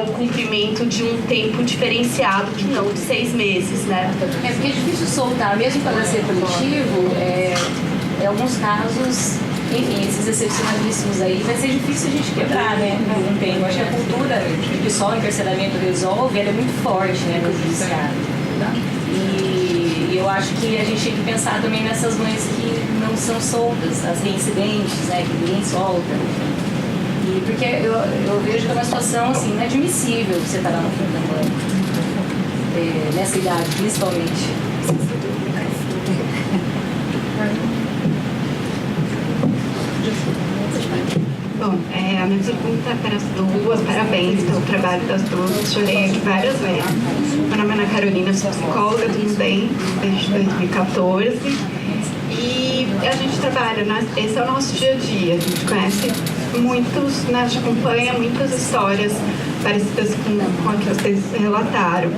o cumprimento de um tempo diferenciado que não de 6 meses, né? É porque é difícil soltar, mesmo para ser coletivo, em alguns casos, enfim, esses excepcionalíssimos aí, vai ser difícil a gente quebrar, né? Não tem. Eu acho que a cultura que só o encarceramento resolve, ela é muito forte, né, no judiciário. E eu acho que a gente tem que pensar também nessas mães que não são soltas, as reincidentes, né, que ninguém solta. E porque eu vejo que é uma situação assim, inadmissível você estar lá no fundo da mãe, nessa idade, principalmente. Bom, a minha pergunta é para as duas, parabéns pelo trabalho das duas, chorei aqui várias vezes. Meu nome é Ana Carolina, sou psicóloga também, desde 2014, e a gente trabalha, né? Esse é o nosso dia a dia, a gente conhece muitos, né? A gente acompanha muitas histórias parecidas com a que vocês relataram.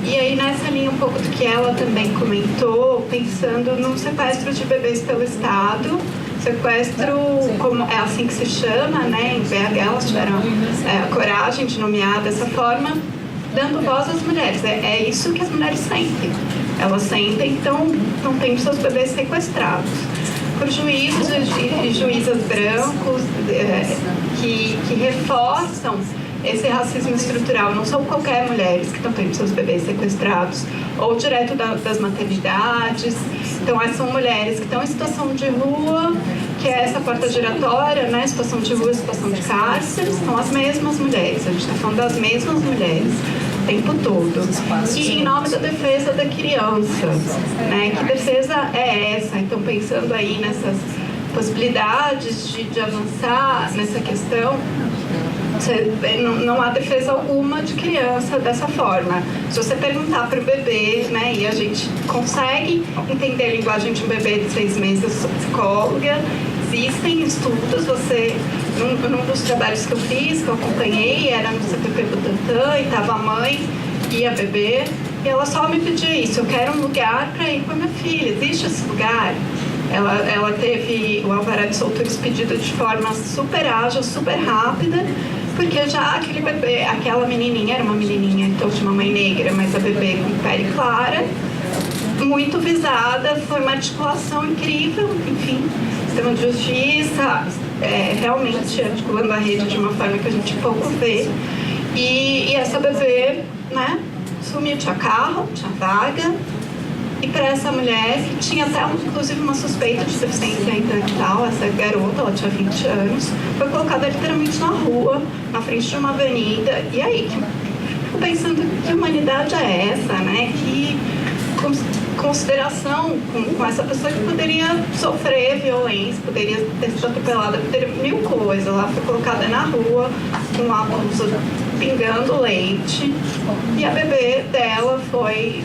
E aí, nessa linha, um pouco do que ela também comentou, pensando no sequestro de bebês pelo Estado, sequestro, como é assim que se chama, né? Em BH, elas tiveram a coragem de nomear dessa forma, dando voz às mulheres. É isso que as mulheres sentem. Elas sentem que estão tendo seus bebês sequestrados por juízes e juízas brancos que reforçam esse racismo estrutural. Não são qualquer mulheres que estão tendo seus bebês sequestrados ou direto das maternidades. Então, essas são mulheres que estão em situação de rua, que é essa porta giratória, né? Situação de rua, situação de cárcere, são as mesmas mulheres. A gente está falando das mesmas mulheres o tempo todo. E em nome da defesa da criança, né? Que defesa é essa? Então, pensando aí nessas possibilidades de avançar nessa questão, não há defesa alguma de criança dessa forma. Se você perguntar para o bebê, né, e a gente consegue entender a linguagem de um bebê de 6 meses, eu sou psicóloga, existem estudos, num dos trabalhos que eu fiz, que eu acompanhei, era no CPP Butantan, e estava a mãe e a bebê, e ela só me pedia isso: eu quero um lugar para ir com a minha filha, existe esse lugar? Ela teve o alvará de soltura expedido de forma super ágil, super rápida, porque já aquele bebê, aquela menininha, era uma menininha então de mamãe negra, mas a bebê com pele clara, muito visada, foi uma articulação incrível, enfim, sistema de justiça, realmente articulando a rede de uma forma que a gente pouco vê. E essa bebê, né, sumiu, tinha carro, tinha vaga. E para essa mulher, que tinha até inclusive uma suspeita de deficiência intelectual, essa garota, ela tinha 20 anos, foi colocada literalmente na rua, na frente de uma avenida. E aí, fico pensando que humanidade é essa, né? Que consideração com essa pessoa que poderia sofrer violência, poderia ter sido atropelada, poderia mil coisas. Ela foi colocada na rua com a blusa pingando leite e a bebê dela foi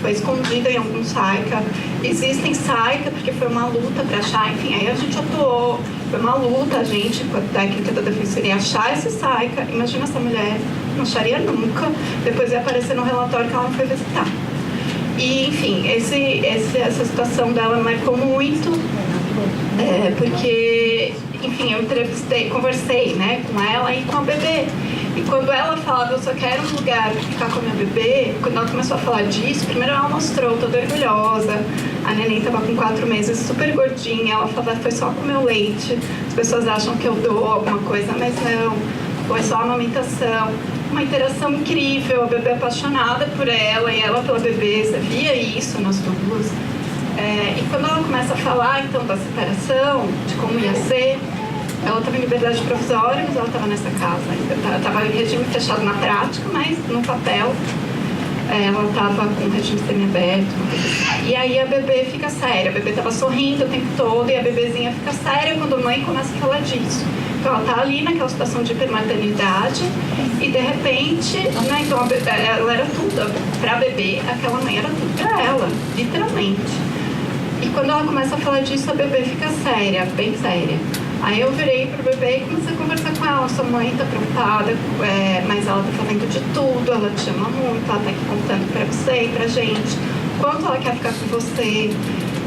escondida em algum SAICA. Existem SAICA porque foi uma luta para achar, enfim, aí a gente atuou, foi uma luta, a gente, com a técnica da defensoria, achar esse SAICA. Imagina essa mulher, não acharia nunca, depois ia aparecer no relatório que ela não foi visitar. E, enfim, essa situação dela marcou muito, porque, enfim, eu conversei, né, com ela e com a bebê. E quando ela falava, eu só quero um lugar para ficar com a minha bebê, quando ela começou a falar disso, primeiro ela mostrou toda orgulhosa, a neném estava com 4 meses, super gordinha, ela falava, foi só comer o leite, as pessoas acham que eu dou alguma coisa, mas não, foi só a amamentação. Uma interação incrível, a bebê apaixonada por ela e ela pela bebê, você via isso nas duas. E quando ela começa a falar, então, da separação, de como ia ser, ela estava em liberdade provisória, mas ela estava nessa casa ainda. Estava em regime fechado na prática, mas no papel ela estava com regime semiaberto. E aí a bebê fica séria, a bebê estava sorrindo o tempo todo e a bebezinha fica séria quando a mãe começa a falar disso. Então ela está ali naquela situação de hipermaternidade e de repente, né, então ela era tudo para a bebê, aquela mãe era tudo para ela, literalmente. E quando ela começa a falar disso, a bebê fica séria, bem séria. Aí eu virei pro bebê e comecei a conversar com ela. Sua mãe tá preocupada, mas ela tá fazendo de tudo, ela te ama muito, ela tá aqui contando pra você e pra gente quanto ela quer ficar com você.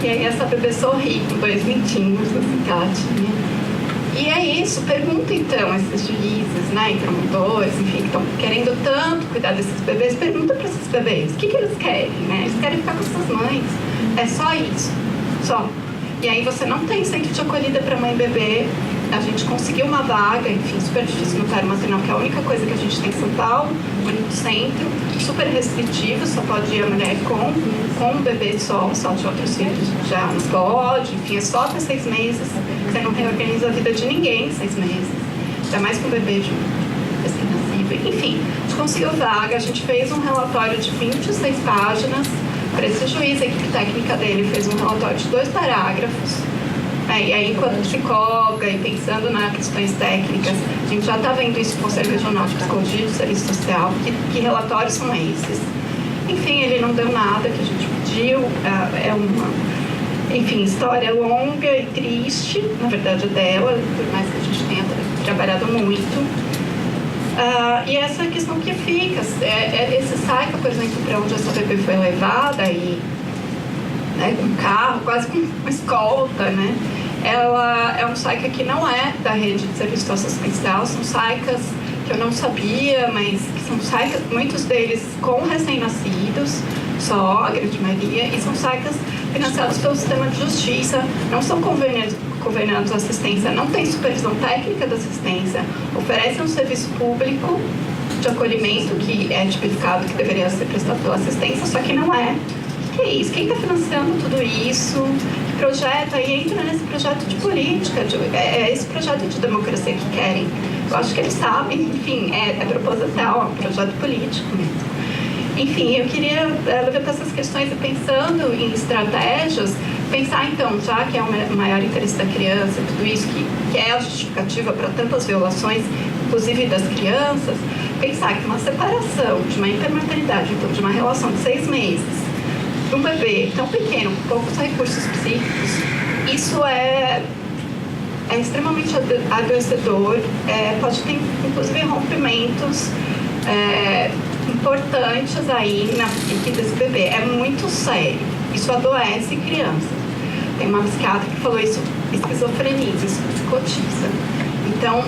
E aí essa bebê sorri com 2 dentinhos, assim, que ela tinha. E é isso, pergunta então esses juízes, né, e promotores, enfim, que estão querendo tanto cuidar desses bebês, pergunta para esses bebês, o que eles querem, né? Eles querem ficar com essas mães, é só isso, só. E aí você não tem centro de acolhida para mãe e bebê, a gente conseguiu uma vaga, enfim, super difícil no Claro Maternal, que é a única coisa que a gente tem em São Paulo, o único centro, super restritivo, só pode ir a mulher com um bebê só de outros filhos já não pode, enfim, é só até 6 meses, você não reorganiza a vida de ninguém em 6 meses, ainda mais com um bebê de recém-nascido, enfim, a gente conseguiu vaga, a gente fez um relatório de 26 páginas, para esse juiz, a equipe técnica dele fez um relatório de 2 parágrafos. E aí, enquanto psicóloga e pensando nas questões técnicas, a gente já está vendo isso no Conselho Regional de Psicologia e do Serviço Social, que relatórios são esses. Enfim, ele não deu nada que a gente pediu, é uma, enfim, história longa e triste, na verdade, dela, por mais que a gente tenha trabalhado muito. E essa questão que fica, esse SAICA, por exemplo, para onde essa bebê foi levada, e, né, com carro, quase com uma escolta, né? Ela é um SAICA que não é da rede de serviço assistencial, são SAICAs que eu não sabia, mas que são SAICAs, muitos deles com recém-nascidos, só a grande maioria, e são SAICAs financiados pelo sistema de justiça, não são conveniados à assistência, não tem supervisão técnica da assistência, oferecem um serviço público de acolhimento que é tipificado que deveria ser prestado pela assistência, só que não é. O que é isso? Quem está financiando tudo isso? Que projeto? Aí entra nesse projeto de política, é esse projeto de democracia que querem. Eu acho que eles sabem, enfim, é proposital, é um projeto político mesmo. Enfim, eu queria levantar essas questões e pensando em estratégias, pensar então, já que é o maior interesse da criança, tudo isso que é a justificativa para tantas violações, inclusive das crianças, pensar que uma separação de uma intermaternidade, então de uma relação de 6 meses, de um bebê tão pequeno, com poucos recursos psíquicos, isso é extremamente adoecedor, pode ter inclusive rompimentos importantes aí na psique desse bebê. É muito sério. Isso adoece criança. Tem uma psiquiatra que falou isso, esquizofreniza, isso psicotiza. Então,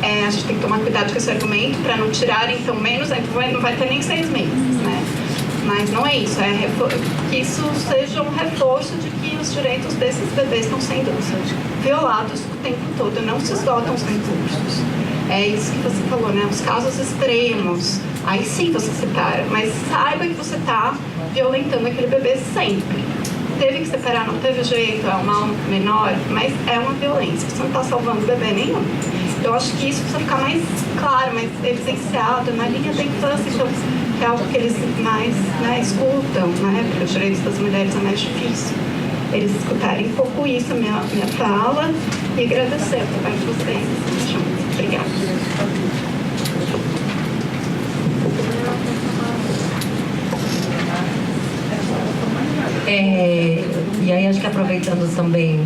a gente tem que tomar cuidado com esse argumento para não tirarem então menos, não vai ter nem 6 meses, né? Mas não é isso, que isso seja um reforço de que os direitos desses bebês estão sendo violados o tempo todo, não se esgotam os recursos. É isso que você falou, né? Os casos extremos, aí sim você separa, mas saiba que você está violentando aquele bebê sempre. Teve que separar, não teve jeito, é um mal menor, mas é uma violência, você não está salvando o bebê nenhum. Eu acho que isso precisa ficar mais claro, mais evidenciado na linha da infância, então, que é algo que eles mais, né, escutam, né? Porque os direitos das mulheres é mais difícil. Eles escutarem um pouco isso, a minha fala, e agradecer o trabalho de vocês. Obrigada. E aí acho que aproveitando também,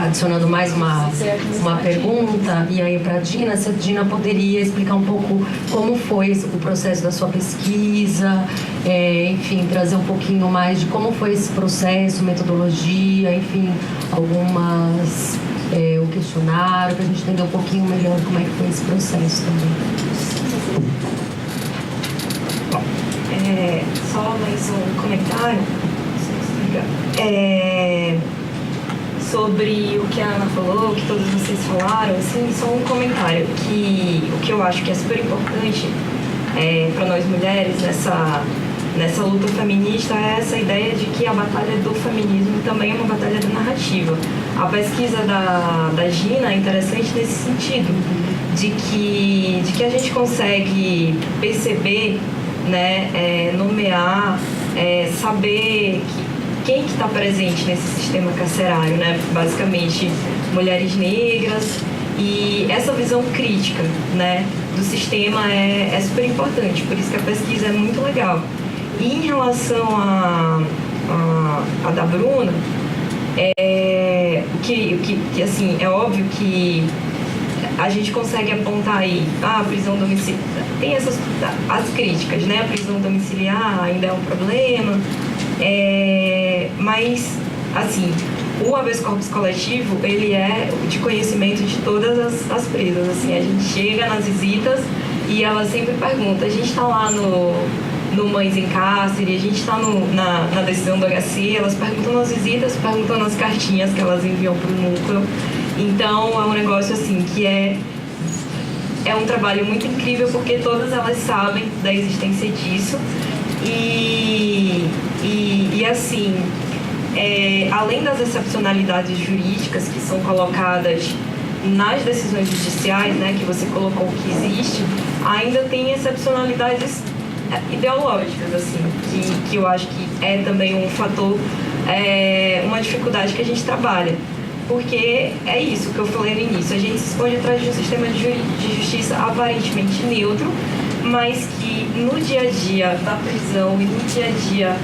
adicionando mais uma pergunta, e aí para a Dina, se a Dina poderia explicar um pouco como foi o processo da sua pesquisa, enfim, trazer um pouquinho mais de como foi esse processo, metodologia, enfim, algumas, o questionário, para a gente entender um pouquinho melhor como é que foi esse processo também. Só mais um comentário sobre o que a Ana falou, o que todos vocês falaram, assim, só um comentário que o que eu acho que é super importante para nós mulheres nessa luta feminista é essa ideia de que a batalha do feminismo também é uma batalha da narrativa. A pesquisa da Gina é interessante nesse sentido, de que a gente consegue perceber, né, nomear, saber quem que está presente nesse sistema carcerário, né? Basicamente mulheres negras, e essa visão crítica, né, do sistema é super importante, por isso que a pesquisa é muito legal. E em relação a da Bruna, que assim, é óbvio que a gente consegue apontar aí, a prisão domiciliar, tem as críticas, né? A prisão domiciliar ainda é um problema, mas, assim, o habeas corpus coletivo, ele é de conhecimento de todas as presas. Assim, a gente chega nas visitas e ela sempre pergunta, a gente está lá no Mães em Cárcere, a gente está na decisão do HC, elas perguntam nas visitas, perguntam nas cartinhas que elas enviam para o núcleo. Então é um negócio assim que é um trabalho muito incrível, porque todas elas sabem da existência disso e assim, além das excepcionalidades jurídicas que são colocadas nas decisões judiciais, né, que você colocou que existe, ainda tem excepcionalidades ideológicas, assim, que eu acho que é também um fator, uma dificuldade que a gente trabalha. Porque é isso que eu falei no início, a gente se esconde atrás de um sistema de justiça aparentemente neutro, mas que no dia a dia da prisão e no dia a dia,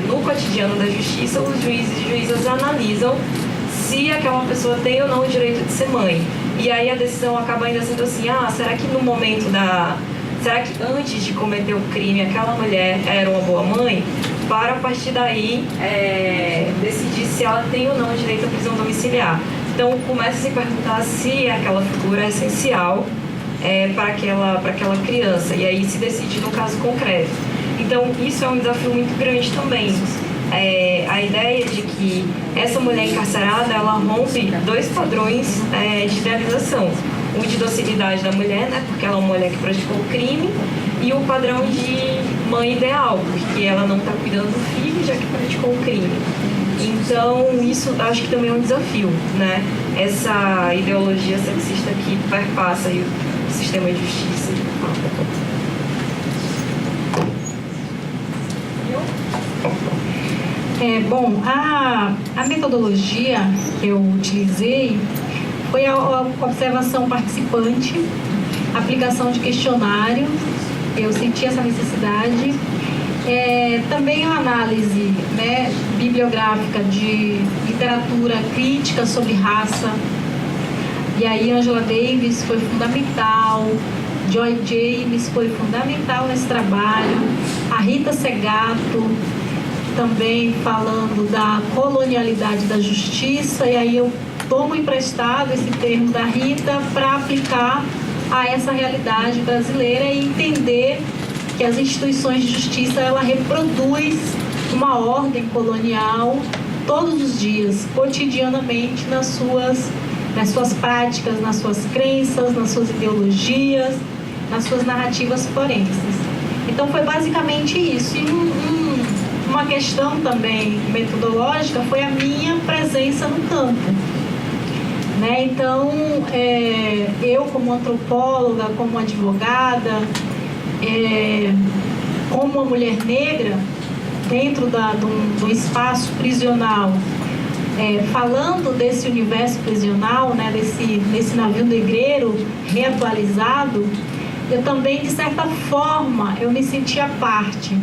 no cotidiano da justiça, os juízes e juízas analisam se aquela pessoa tem ou não o direito de ser mãe. E aí a decisão acaba ainda sendo assim, será que no momento será que antes de cometer o crime aquela mulher era uma boa mãe? Para a partir daí decidir se ela tem ou não o direito à prisão domiciliar. Então começa a se perguntar se aquela figura é essencial para aquela criança, e aí se decide no caso concreto. Então isso é um desafio muito grande também. A ideia de que essa mulher encarcerada, ela rompe dois padrões de idealização. O de docilidade da mulher, né, porque ela é uma mulher que praticou o crime, e o padrão de mãe ideal, porque ela não está cuidando do filho, já que praticou o crime. Então, isso acho que também é um desafio, né? Essa ideologia sexista que perpassa aí o sistema de justiça. Bom, a metodologia que eu utilizei foi a observação participante, aplicação de questionário, eu senti essa necessidade. Também a análise, né, bibliográfica de literatura crítica sobre raça. E aí Angela Davis foi fundamental, Joy James foi fundamental nesse trabalho, a Rita Segato também falando da colonialidade da justiça, e aí eu tomo emprestado esse termo da Rita para aplicar a essa realidade brasileira e entender que as instituições de justiça, ela reproduz uma ordem colonial todos os dias, cotidianamente, nas suas práticas, nas suas crenças, nas suas ideologias, nas suas narrativas forenses. Então foi basicamente isso. E uma questão também metodológica foi a minha presença no campo. Né? Então, eu como antropóloga, como advogada, como uma mulher negra, dentro do espaço prisional, falando desse universo prisional, né, desse navio negreiro reatualizado, eu também, de certa forma, eu me sentia parte.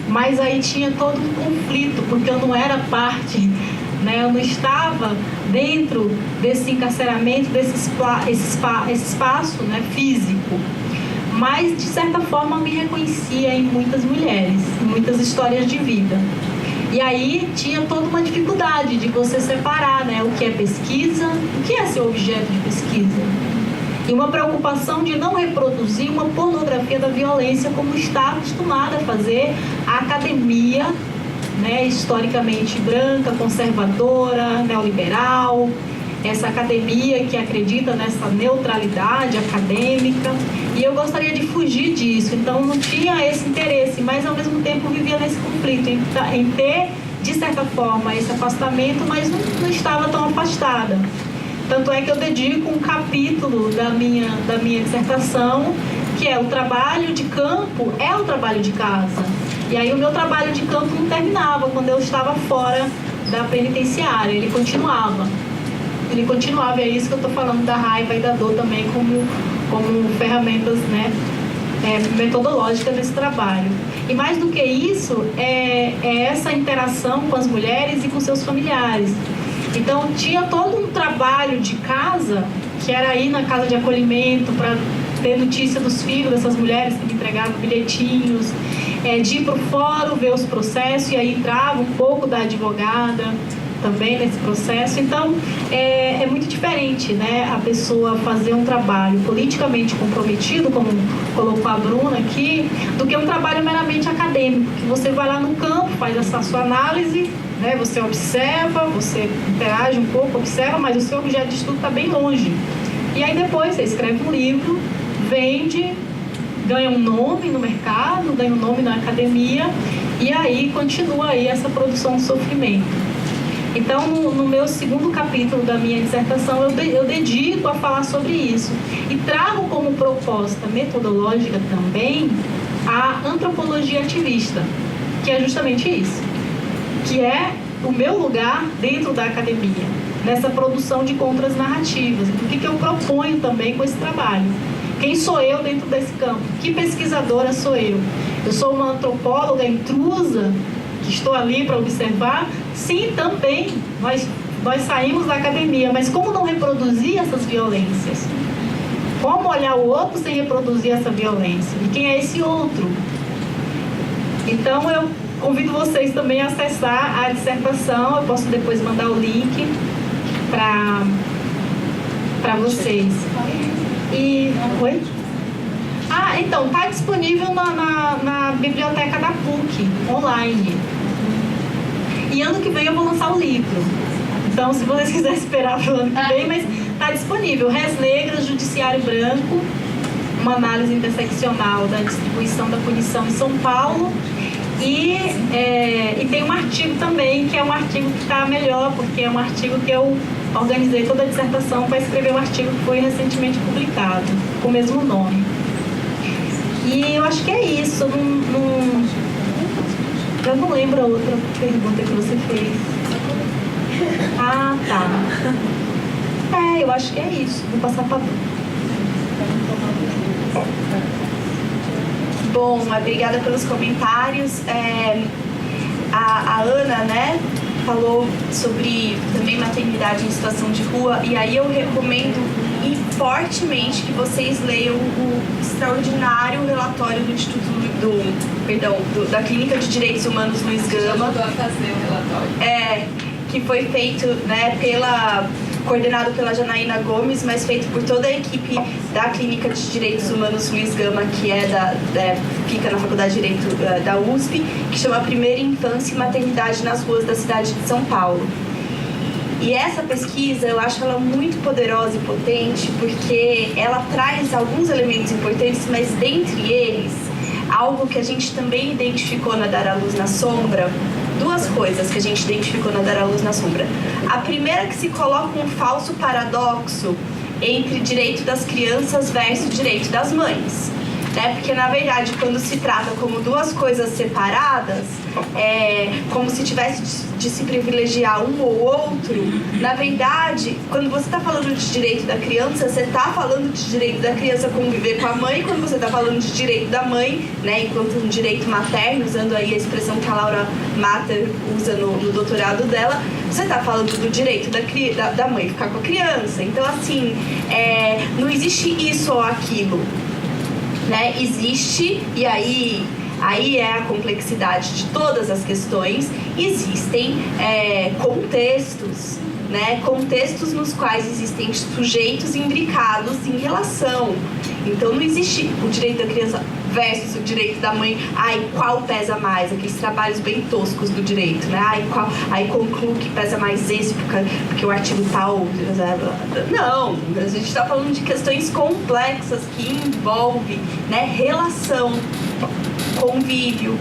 Mas aí tinha todo um conflito, porque eu não era parte, né? Eu não estava dentro desse encarceramento, desse espaço, né, físico. Mas, de certa forma, eu me reconhecia em muitas mulheres, em muitas histórias de vida. E aí tinha toda uma dificuldade de você separar, né, o que é pesquisa, o que é seu objeto de pesquisa. E uma preocupação de não reproduzir uma pornografia da violência como está acostumada a fazer a academia, né, historicamente branca, conservadora, neoliberal, essa academia que acredita nessa neutralidade acadêmica. E eu gostaria de fugir disso, então não tinha esse interesse, mas ao mesmo tempo vivia nesse conflito, em ter, de certa forma, esse afastamento, mas não estava tão afastada. Tanto é que eu dedico um capítulo da minha dissertação, que é o trabalho de campo é o trabalho de casa. E aí o meu trabalho de campo não terminava quando eu estava fora da penitenciária, ele continuava. E é isso que eu estou falando da raiva e da dor também como ferramentas, né, metodológicas nesse trabalho. E mais do que isso, é essa interação com as mulheres e com seus familiares. Então tinha todo um trabalho de casa, que era ir na casa de acolhimento para ter notícia dos filhos dessas mulheres que me entregavam bilhetinhos, de ir para o fórum ver os processos, e aí entrava um pouco da advogada, também nesse processo. Então, é muito diferente, né, a pessoa fazer um trabalho politicamente comprometido, como colocou a Bruna aqui, do que um trabalho meramente acadêmico, que você vai lá no campo, faz essa sua análise, né, você observa, você interage um pouco, observa, mas o seu objeto de estudo está bem longe. E aí depois você escreve um livro, vende, ganha um nome no mercado, ganha um nome na academia, e aí continua aí essa produção de sofrimento. Então, no meu segundo capítulo da minha dissertação, eu dedico a falar sobre isso. E trago como proposta metodológica também a antropologia ativista, que é justamente isso, que é o meu lugar dentro da academia, nessa produção de contras-narrativas. O que eu proponho também com esse trabalho? Quem sou eu dentro desse campo? Que pesquisadora sou eu? Eu sou uma antropóloga intrusa, que estou ali para observar? Sim, também. Nós saímos da academia, mas como não reproduzir essas violências? Como olhar o outro sem reproduzir essa violência? E quem é esse outro? Então, eu convido vocês também a acessar a dissertação. Eu posso depois mandar o link para vocês. E... Oi? Então, está disponível na biblioteca da PUC, online. E ano que vem eu vou lançar o livro. Então, se vocês quiserem esperar para o ano que vem, mas está disponível. Res Negras, Judiciário Branco, uma análise interseccional da distribuição da punição em São Paulo. E tem um artigo também, que é um artigo que está melhor, porque é um artigo que eu organizei toda a dissertação para escrever um artigo que foi recentemente publicado, com o mesmo nome. E eu acho que é isso. Eu não lembro a outra pergunta que você fez. Tá. Eu acho que é isso. Vou passar para Bom, obrigada pelos comentários. A Ana, né, falou sobre também maternidade em situação de rua, e aí eu recomendo fortemente que vocês leiam o extraordinário relatório do Instituto da Clínica de Direitos Humanos Luiz Gama. Ajudou a fazer o relatório. Que foi feito, né, coordenado pela Janaína Gomes, mas feito por toda a equipe da Clínica de Direitos Humanos Luiz Gama, que fica na Faculdade de Direito da USP, que chama Primeira Infância e Maternidade nas Ruas da cidade de São Paulo. E essa pesquisa, eu acho ela muito poderosa e potente, porque ela traz alguns elementos importantes, mas dentre eles, algo que a gente também identificou na Dar à Luz na Sombra, duas coisas que a gente identificou na Dar à Luz na Sombra. A primeira é que se coloca um falso paradoxo entre direito das crianças versus direito das mães. Né? Porque, na verdade, quando se trata como duas coisas separadas, como se tivesse de se privilegiar um ou outro, na verdade, quando você está falando de direito da criança, você está falando de direito da criança conviver com a mãe, quando você está falando de direito da mãe, né, enquanto um direito materno, usando aí a expressão que a Laura Mater usa no doutorado dela, você está falando do direito da mãe ficar com a criança. Então, assim, não existe isso ou aquilo. Né? Existe, e aí é a complexidade de todas as questões, existem contextos, né? Contextos nos quais existem sujeitos imbricados em relação. Então não existe o direito da criança versus o direito da mãe, qual pesa mais? Aqueles trabalhos bem toscos do direito, né? Aí concluo que pesa mais esse, porque o artigo tal... Não, a gente está falando de questões complexas que envolvem, né, relação, convívio.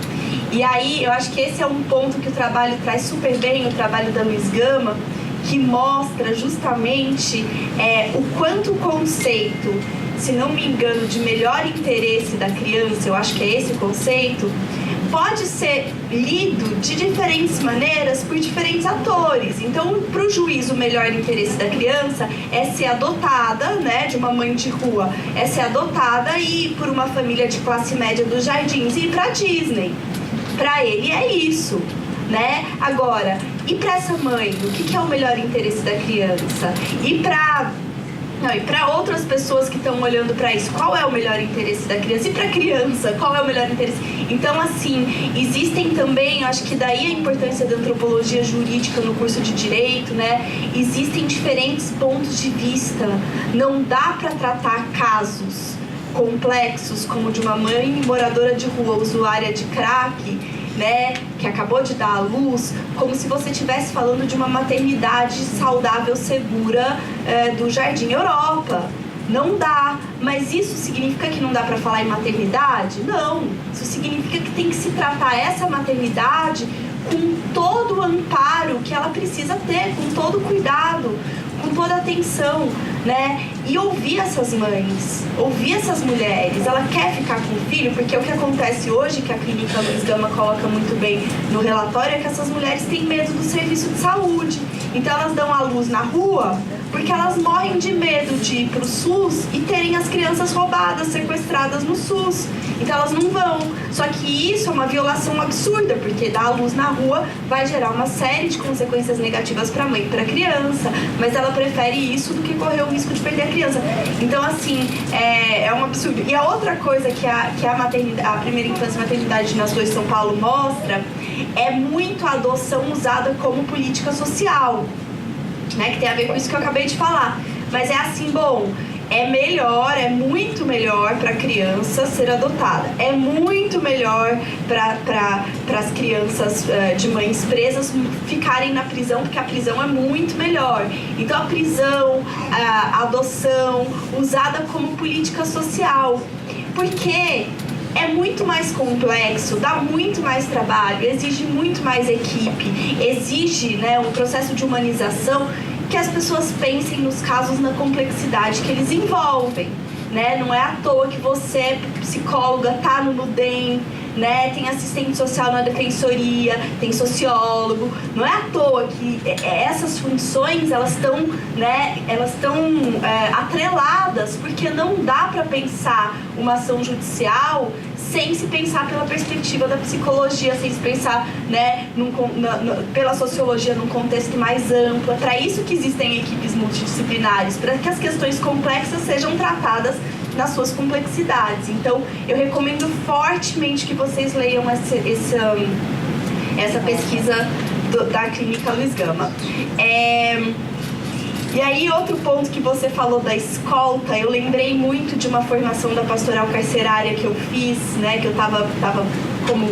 E aí eu acho que esse é um ponto que o trabalho traz super bem, o trabalho da Luiz Gama, que mostra justamente o quanto o conceito, se não me engano, de melhor interesse da criança, eu acho que é esse o conceito, pode ser lido de diferentes maneiras por diferentes atores. Então, para o juiz, o melhor interesse da criança é ser adotada, né, de uma mãe de rua, é ser adotada e ir por uma família de classe média dos Jardins e ir para Disney. Para ele é isso, né? Agora, e para essa mãe, o que é o melhor interesse da criança? E para Não, e para outras pessoas que estão olhando para isso, qual é o melhor interesse da criança? E para a criança, qual é o melhor interesse? Então, assim, existem também, acho que daí a importância da antropologia jurídica no curso de Direito, né? Existem diferentes pontos de vista. Não dá para tratar casos complexos como de uma mãe moradora de rua, usuária de crack, né, que acabou de dar à luz, como se você estivesse falando de uma maternidade saudável, segura do Jardim Europa. Não dá. Mas isso significa que não dá para falar em maternidade? Não. Isso significa que tem que se tratar essa maternidade com todo o amparo que ela precisa ter, com todo o cuidado, com toda a atenção, né? E ouvir essas mães, ouvir essas mulheres. Ela quer ficar com o filho, porque o que acontece hoje, que a Clínica Luiz Gama coloca muito bem no relatório, é que essas mulheres têm medo do serviço de saúde. Então elas dão à luz na rua porque elas morrem de medo de ir pro SUS e terem as crianças roubadas, sequestradas no SUS. Então elas não vão. Só que isso é uma violação absurda, porque dar à luz na rua vai gerar uma série de consequências negativas para a mãe e para a criança, mas ela prefere isso do que correr o risco de perder a criança. Então, assim, é um absurdo. E a outra coisa que a maternidade, a primeira infância e maternidade nas Duas São Paulo mostra é muito a adoção usada como política social, né, que tem a ver com isso que eu acabei de falar. Mas é assim, bom, é melhor, é muito melhor para a criança ser adotada. É muito melhor para as crianças de mães presas ficarem na prisão, porque a prisão é muito melhor. Então a prisão, a adoção, usada como política social. Porque é muito mais complexo, dá muito mais trabalho, exige muito mais equipe, exige, né, um processo de humanização que as pessoas pensem nos casos na complexidade que eles envolvem, né? Não é à toa que você é psicóloga, tá no NUDEM, né? Tem assistente social na defensoria, tem sociólogo. Não é à toa que essas funções, elas estão, né, atreladas, porque não dá para pensar uma ação judicial sem se pensar pela perspectiva da psicologia, sem se pensar, né, pela sociologia num contexto mais amplo. É para isso que existem equipes multidisciplinares, para que as questões complexas sejam tratadas nas suas complexidades. Então, eu recomendo fortemente que vocês leiam essa pesquisa da Clínica Luiz Gama. E aí, outro ponto que você falou da escolta, eu lembrei muito de uma formação da pastoral carcerária que eu fiz, né, que eu tava como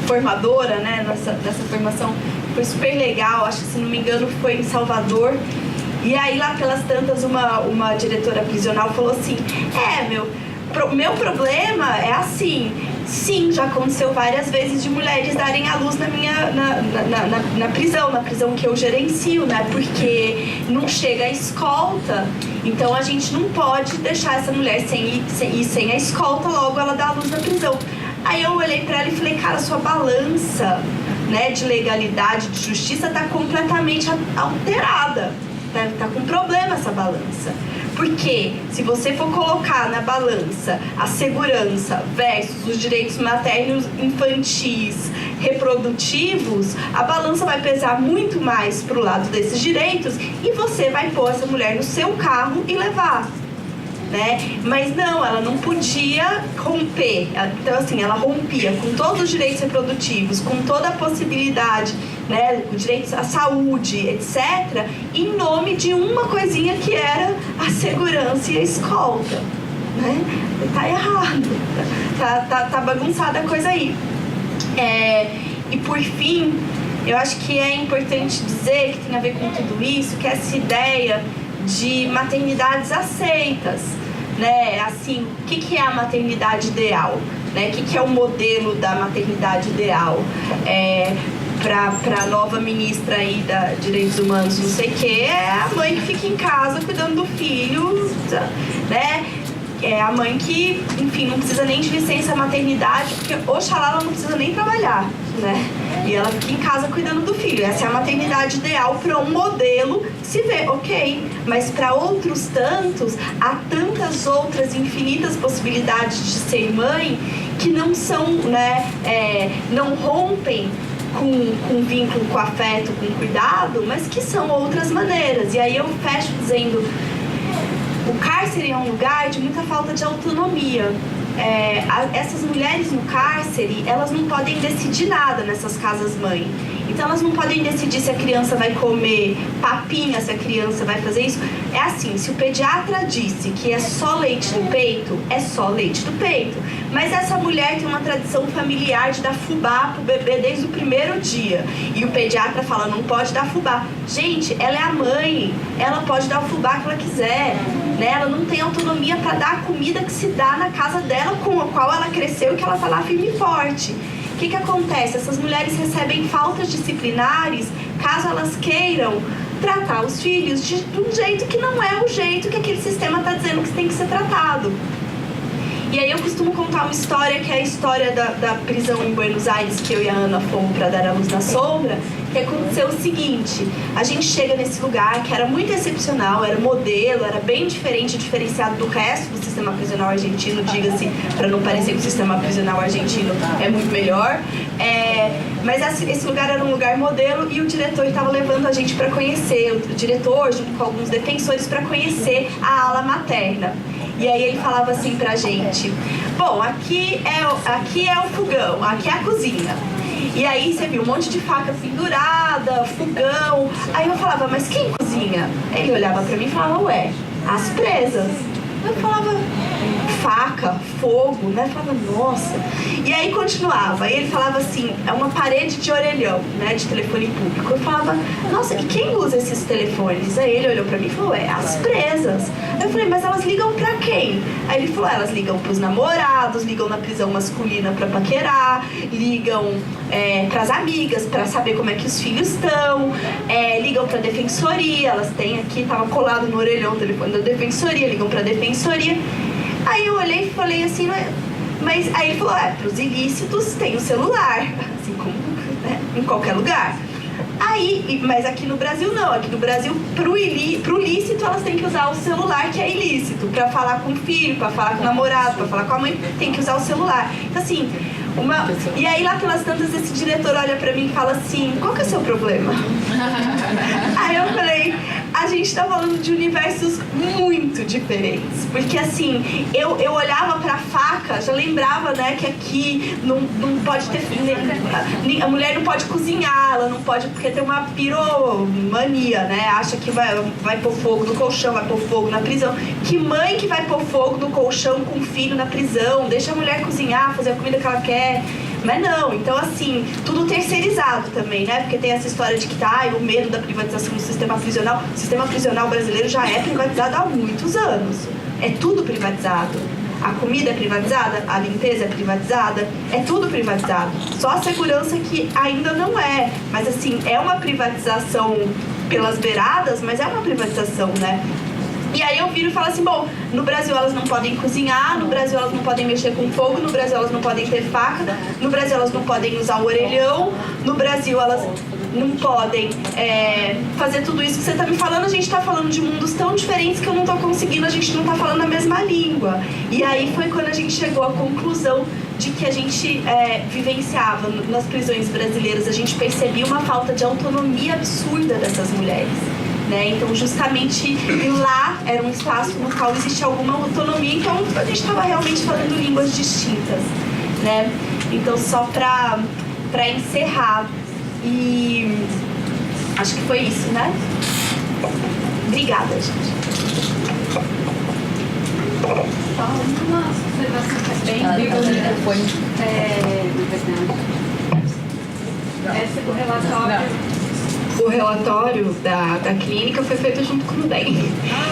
formadora, né, nessa formação. Foi super legal, acho que, se não me engano, foi em Salvador. E aí, lá pelas tantas, uma diretora prisional falou assim: meu problema é assim. Sim, já aconteceu várias vezes de mulheres darem à luz na prisão que eu gerencio, né? Porque não chega a escolta, então a gente não pode deixar essa mulher sem a escolta, logo ela dá à luz na prisão. Aí eu olhei pra ela e falei: cara, sua balança, né, de legalidade, de justiça tá completamente alterada. Tá com problema essa balança. Porque se você for colocar na balança a segurança versus os direitos maternos, infantis, reprodutivos, a balança vai pesar muito mais pro lado desses direitos e você vai pôr essa mulher no seu carro e levar, né? Mas não, ela não podia romper. Então, assim, ela rompia com todos os direitos reprodutivos, com toda a possibilidade, né, direitos à saúde, etc., em nome de uma coisinha que era a segurança e a escolta, né? Tá errado, tá bagunçada a coisa aí. E por fim, eu acho que é importante dizer que tem a ver com tudo isso, que essa ideia de maternidades aceitas, né? Assim, o que é a maternidade ideal, né? O que é o modelo da maternidade ideal? Para a nova ministra aí da Direitos Humanos, não sei o que, é a mãe que fica em casa cuidando do filho, né? É a mãe que, enfim, não precisa nem de licença maternidade, porque oxalá ela não precisa nem trabalhar, né? E ela fica em casa cuidando do filho. Essa é a maternidade ideal para um modelo que se vê, ok. Mas para outros tantos, há tantas outras infinitas possibilidades de ser mãe que não são, né, não rompem com vínculo, com afeto, com cuidado, mas que são outras maneiras. E aí eu fecho dizendo, o cárcere é um lugar de muita falta de autonomia. Essas mulheres no cárcere, elas não podem decidir nada nessas casas-mãe. Então elas não podem decidir se a criança vai comer papinha, se a criança vai fazer isso. É assim, se o pediatra disse que é só leite do peito, é só leite do peito. Mas essa mulher tem uma tradição familiar de dar fubá pro bebê desde o primeiro dia. E o pediatra fala, não pode dar fubá. Gente, ela é a mãe, ela pode dar o fubá que ela quiser. Né? Ela não tem autonomia para dar a comida que se dá na casa dela, com a qual ela cresceu e que ela tá lá firme e forte. O que acontece? Essas mulheres recebem faltas disciplinares caso elas queiram tratar os filhos de um jeito que não é o jeito que aquele sistema está dizendo que tem que ser tratado. E aí eu costumo contar uma história, que é a história da prisão em Buenos Aires, que eu e a Ana fomos para dar a luz na sombra, que aconteceu o seguinte: a gente chega nesse lugar que era muito excepcional, era modelo, era bem diferente, diferenciado do resto do sistema prisional argentino, diga-se, para não parecer que o sistema prisional argentino é muito melhor. Mas esse lugar era um lugar modelo e o diretor estava levando a gente para conhecer, o diretor junto com alguns defensores, para conhecer a ala materna. E aí ele falava assim pra gente, bom, aqui é o fogão, aqui é a cozinha. E aí você viu um monte de faca pendurada, fogão. Aí eu falava, mas quem cozinha? Ele olhava pra mim e falava, ué, as presas. Eu falava, faca, fogo, né? Eu falava, nossa. E aí continuava, aí ele falava assim, é uma parede de orelhão, né, de telefone público. Eu falava, nossa, e quem usa esses telefones? Aí ele olhou pra mim e falou, as presas. Aí eu falei, mas elas ligam pra quem? Aí ele falou, elas ligam pros namorados, ligam na prisão masculina pra paquerar, ligam pras amigas pra saber como é que os filhos estão, ligam pra defensoria, elas têm aqui, tava colado no orelhão o telefone da defensoria, ligam pra defensoria. Aí eu olhei e falei assim, mas aí ele falou, pros ilícitos tem o celular, assim como em qualquer lugar. Aí, mas aqui no Brasil não, aqui no Brasil pro lícito elas têm que usar o celular, que é ilícito, pra falar com o filho, pra falar com o namorado, pra falar com a mãe, tem que usar o celular. Então assim, e aí lá pelas tantas esse diretor olha pra mim e fala assim, qual que é o seu problema? Aí eu falei, a gente tá falando de universos muito diferentes, porque assim, eu olhava pra faca, já lembrava, né, que aqui não pode ter, a mulher não pode cozinhar, ela não pode, porque tem uma piromania, né, acha que vai pôr fogo no colchão, vai pôr fogo na prisão. Que mãe que vai pôr fogo no colchão com o filho na prisão? Deixa a mulher cozinhar, fazer a comida que ela quer. Mas não, então assim, tudo terceirizado também, né? Porque tem essa história de que o medo da privatização do sistema prisional. O sistema prisional brasileiro já é privatizado há muitos anos. É tudo privatizado. A comida é privatizada, a limpeza é privatizada, é tudo privatizado. Só a segurança que ainda não é. Mas assim, é uma privatização pelas beiradas, mas é uma privatização, né? E aí eu viro e falo assim, bom, no Brasil elas não podem cozinhar, no Brasil elas não podem mexer com fogo, no Brasil elas não podem ter faca, no Brasil elas não podem usar o orelhão, no Brasil elas não podem fazer tudo isso que você está me falando. A gente está falando de mundos tão diferentes que eu não estou conseguindo, a gente não está falando a mesma língua. E aí foi quando a gente chegou à conclusão de que a gente vivenciava nas prisões brasileiras, a gente percebia uma falta de autonomia absurda dessas mulheres. Né? Então, justamente lá era um espaço no qual existia alguma autonomia, então a gente estava realmente falando línguas distintas, né? Então, só para encerrar, e acho que foi isso, né? Obrigada, gente. Só uma observação também. Esse do relatório. O relatório da clínica foi feito junto com o DEM.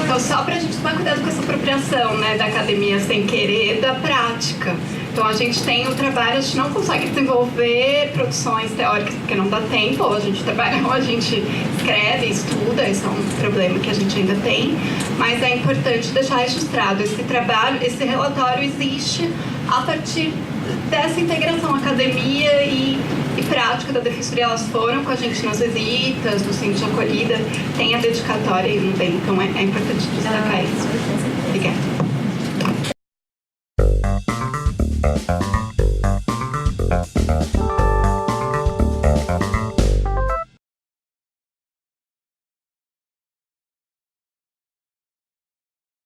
Então, só para a gente tomar cuidado com essa apropriação, né, da academia sem querer, da prática. Então, a gente tem o trabalho, a gente não consegue desenvolver produções teóricas porque não dá tempo, ou a gente trabalha, ou a gente escreve, estuda, isso é um problema que a gente ainda tem, mas é importante deixar registrado esse trabalho, esse relatório existe a partir dessa integração academia e prática da Defensoria. Elas foram com a gente nas visitas, no centro de acolhida, tem a dedicatória aí no bem, então é importante destacar isso. Obrigada.